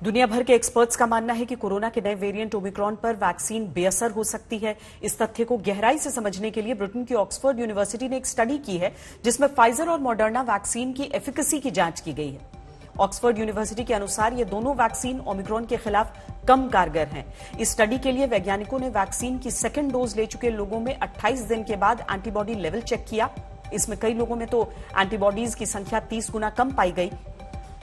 दुनिया भर के एक्सपर्ट्स का मानना है कि कोरोना के नए वेरिएंट ओमिक्रॉन पर वैक्सीन बेअसर हो सकती है। इस तथ्य को गहराई से समझने के लिए ब्रिटेन की ऑक्सफोर्ड यूनिवर्सिटी ने एक स्टडी की है जिसमें फाइजर और मॉडर्ना वैक्सीन की एफिकेसी की जांच की गई है। ऑक्सफोर्ड यूनिवर्सिटी के अनुसार ये दोनों वैक्सीन ओमिक्रॉन के खिलाफ कम कारगर हैं। इस स्टडी के लिए वैज्ञानिकों ने वैक्सीन की सेकेंड डोज ले चुके लोगों में 28 दिन के बाद एंटीबॉडी लेवल चेक किया। इसमें कई लोगों में तो एंटीबॉडीज की संख्या 30 गुना कम पाई गई,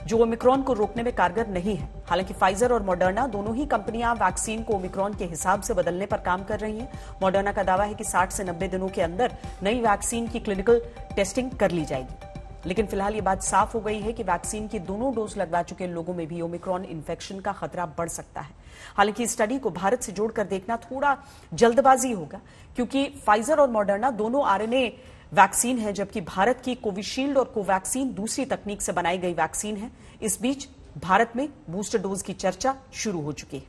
जो ओमिक्रॉन को रोकने में कारगर नहीं है। हालांकि फाइजर और मॉडर्ना दोनों ही कंपनियां वैक्सीन को ओमिक्रॉन के हिसाब से बदलने पर काम कर रही हैं। मॉडर्ना का दावा है कि 60 से 90 दिनों के अंदर नई वैक्सीन की क्लिनिकल टेस्टिंग कर ली जाएगी। लेकिन फिलहाल ये बात साफ हो गई है कि वैक्सीन की दोनों डोज लगवा चुके लोगों में भी ओमिक्रॉन इन्फेक्शन का खतरा बढ़ सकता है। हालांकि इस स्टडी को भारत से जोड़कर देखना थोड़ा जल्दबाजी होगा, क्योंकि फाइजर और मॉडर्ना दोनों आरएनए वैक्सीन है, जबकि भारत की कोविशील्ड और कोवैक्सीन दूसरी तकनीक से बनाई गई वैक्सीन है। इस बीच भारत में बूस्टर डोज की चर्चा शुरू हो चुकी है।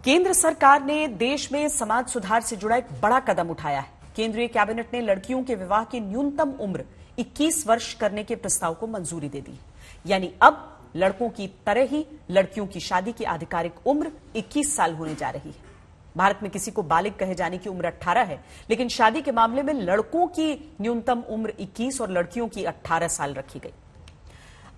केंद्र सरकार ने देश में समाज सुधार से जुड़ा एक बड़ा कदम उठाया है। केंद्रीय कैबिनेट ने लड़कियों के विवाह की न्यूनतम उम्र 21 वर्ष करने के प्रस्ताव को मंजूरी दे दी। यानी अब लड़कों की तरह ही लड़कियों की शादी की आधिकारिक उम्र 21 साल होने जा रही है। भारत में किसी को बालिग कहे जाने की उम्र 18 है, लेकिन शादी के मामले में लड़कों की न्यूनतम उम्र 21 और लड़कियों की 18 साल रखी गई।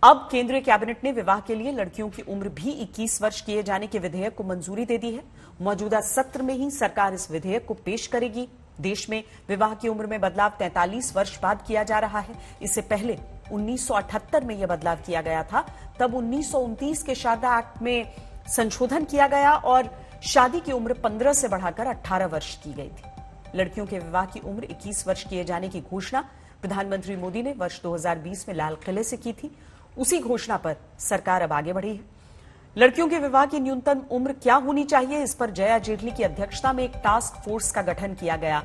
अब केंद्रीय कैबिनेट ने विवाह के लिए लड़कियों की उम्र भी 21 वर्ष किए जाने के विधेयक को मंजूरी दे दी है। मौजूदा सत्र में ही सरकार इस विधेयक को पेश करेगी। देश में विवाह की उम्र में बदलाव 43 वर्ष बाद किया जा रहा है। इससे पहले 1978 में यह बदलाव किया गया था। तब 1929 के शारदा एक्ट में संशोधन किया गया और शादी की उम्र 15 से बढ़ाकर 18 वर्ष की गई थी। लड़कियों के विवाह की उम्र 21 वर्ष किए जाने की घोषणा प्रधानमंत्री मोदी ने वर्ष 2020 में लाल किले से की थी। उसी घोषणा पर सरकार अब आगे बढ़ी है। लड़कियों के विवाह की न्यूनतम उम्र क्या होनी चाहिए, इस पर जया जेटली की अध्यक्षता में एक टास्क फोर्स का गठन किया गया।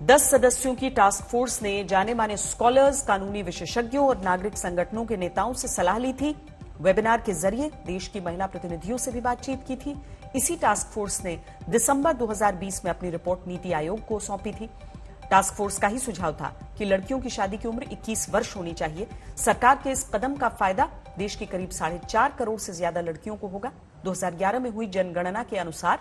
10 सदस्यों की टास्क फोर्स ने जाने माने स्कॉलर्स, कानूनी विशेषज्ञों और नागरिक संगठनों के नेताओं से सलाह ली थी। वेबिनार के जरिए देश की महिला प्रतिनिधियों से भी बातचीत की थी। इसी टास्क फोर्स ने दिसंबर 2020 में अपनी रिपोर्ट नीति आयोग को सौंपी थी। टास्क फोर्स का ही सुझाव था कि लड़कियों की शादी की उम्र 21 वर्ष होनी चाहिए। सरकार के इस कदम का फायदा देश की करीब 4.5 करोड़ से ज्यादा लड़कियों को होगा। 2011 में हुई जनगणना के अनुसार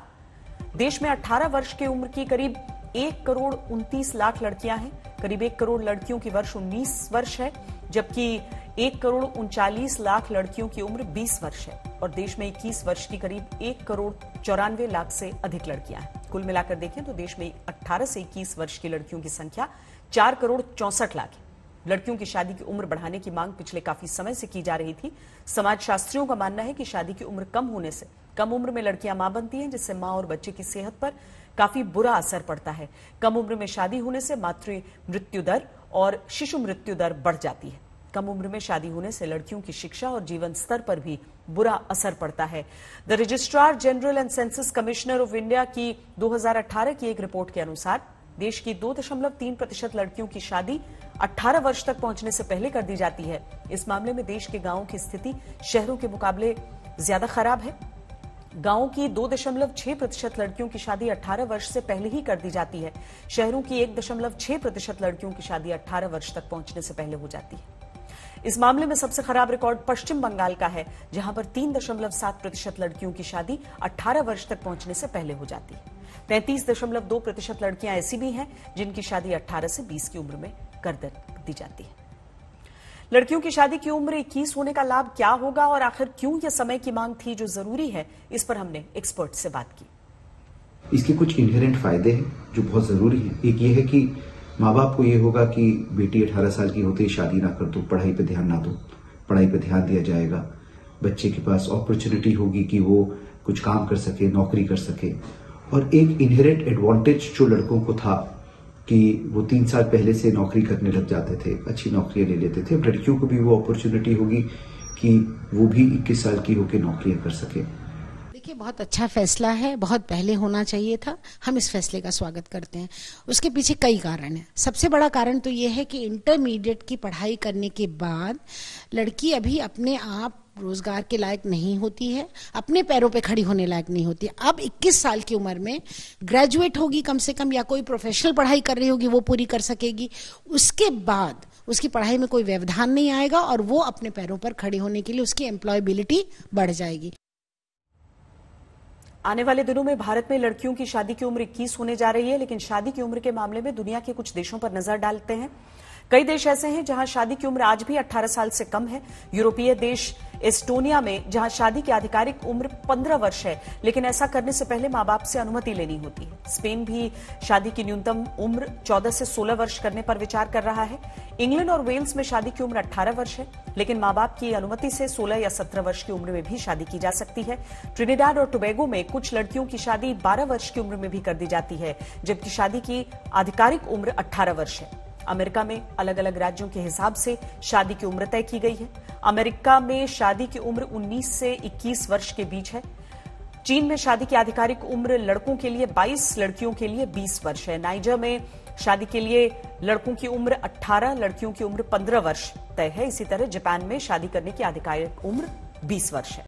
देश में 18 वर्ष की उम्र की करीब 1 करोड़ 29 लाख लड़कियां हैं। करीब 1 करोड़ लड़कियों की वर्ष 19 वर्ष है, जबकि 1 करोड़ 39 लाख लड़कियों की उम्र 20 वर्ष है और देश में 21 वर्ष की करीब 1 करोड़ 94 लाख से अधिक लड़कियां हैं। कुल मिलाकर देखें तो देश में 18 से 21 वर्ष की लड़कियों की संख्या 4 करोड़ 64 लाख है। लड़कियों की शादी की उम्र बढ़ाने की मांग पिछले काफी समय से की जा रही थी। समाजशास्त्रियों का मानना है कि शादी की उम्र कम होने से कम उम्र में लड़कियां मां बनती हैं, जिससे मां और बच्चे की सेहत पर काफी बुरा असर पड़ता है। कम उम्र में शादी होने से मातृ मृत्यु दर और शिशु मृत्यु दर बढ़ जाती है। कम उम्र में शादी होने से लड़कियों की शिक्षा और जीवन स्तर पर भी बुरा असर पड़ता है। The registrar general and census commissioner of India की 2018 की एक रिपोर्ट के अनुसार देश की 2.3% लड़कियों की शादी 18 वर्ष तक पहुंचने से पहले कर दी जाती है। इस मामले में देश के गांवों की स्थिति शहरों के मुकाबले ज्यादा खराब है। गांवों की 2.6% लड़कियों की शादी 18 वर्ष से पहले ही कर दी जाती है। शहरों की 1.6% लड़कियों की शादी 18 वर्ष तक पहुंचने से पहले हो जाती है। इस मामले में सबसे खराब रिकॉर्ड पश्चिम बंगाल का है, जहां पर 3.7% लड़कियों की शादी 18 वर्ष तक पहुंचने से पहले हो जाती है। 33.2% लड़कियां ऐसी भी हैं जिनकी शादी 18 से 20 की उम्र में कर दी जाती है। लड़कियों की शादी की उम्र 21 होने का लाभ क्या होगा और आखिर क्यों यह समय की मांग थी जो जरूरी है, इस पर हमने एक्सपर्ट से बात की। इसके कुछ इनहेरेंट फायदे हैं जो बहुत जरूरी हैं। एक ये है कि माँ बाप को ये होगा कि बेटी 18 साल की होते ही शादी ना कर दो, पढ़ाई पे ध्यान ना दो, पढ़ाई पे ध्यान दिया जाएगा। बच्चे के पास अपॉर्चुनिटी होगी कि वो कुछ काम कर सके, नौकरी कर सके। और एक इनहेरेंट एडवांटेज जो लड़कों को था कि वो 3 साल पहले से नौकरी करने लग जाते थे, अच्छी नौकरियां ले लेते थे। लड़कियों को भी वो अपॉर्चुनिटी होगी कि वो भी 21 साल की होकर नौकरियां कर सके। देखिए, बहुत अच्छा फैसला है, बहुत पहले होना चाहिए था। हम इस फैसले का स्वागत करते हैं। उसके पीछे कई कारण हैं। सबसे बड़ा कारण तो ये है कि इंटरमीडिएट की पढ़ाई करने के बाद लड़की अभी अपने आप रोजगार के लायक नहीं होती है, अपने पैरों पे खड़ी होने लायक नहीं होती। अब 21 साल की उम्र में ग्रेजुएट होगी कम से कम, या कोई प्रोफेशनल पढ़ाई कर रही होगी वो पूरी कर सकेगी। उसके बाद उसकी पढ़ाई में कोई व्यवधान नहीं आएगा और वो अपने पैरों पर खड़ी होने के लिए उसकी एम्प्लॉयबिलिटी बढ़ जाएगी। आने वाले दिनों में भारत में लड़कियों की शादी की उम्र 21 होने जा रही है, लेकिन शादी की उम्र के मामले में दुनिया के कुछ देशों पर नजर डालते हैं। कई देश ऐसे हैं जहां शादी की उम्र आज भी 18 साल से कम है। यूरोपीय देश एस्टोनिया में जहां शादी की आधिकारिक उम्र 15 वर्ष है, लेकिन ऐसा करने से पहले मां बाप से अनुमति लेनी होती है। स्पेन भी शादी की न्यूनतम उम्र 14 से 16 वर्ष करने पर विचार कर रहा है। इंग्लैंड और वेल्स में शादी की उम्र 18 वर्ष है, लेकिन मां बाप की अनुमति से 16 या 17 वर्ष की उम्र में भी शादी की जा सकती है। ट्रिनिडाड और टोबैगो में कुछ लड़कियों की शादी 12 वर्ष की उम्र में भी कर दी जाती है, जबकि शादी की आधिकारिक उम्र 18 वर्ष है। अमेरिका में अलग अलग राज्यों के हिसाब से शादी की उम्र तय की गई है। अमेरिका में शादी की उम्र 19 से 21 वर्ष के बीच है। चीन में शादी की आधिकारिक उम्र लड़कों के लिए 22, लड़कियों के लिए 20 वर्ष है। नाइजर में शादी के लिए लड़कों की उम्र 18, लड़कियों की उम्र 15 वर्ष तय है। इसी तरह जापान में शादी करने की आधिकारिक उम्र 20 वर्ष है।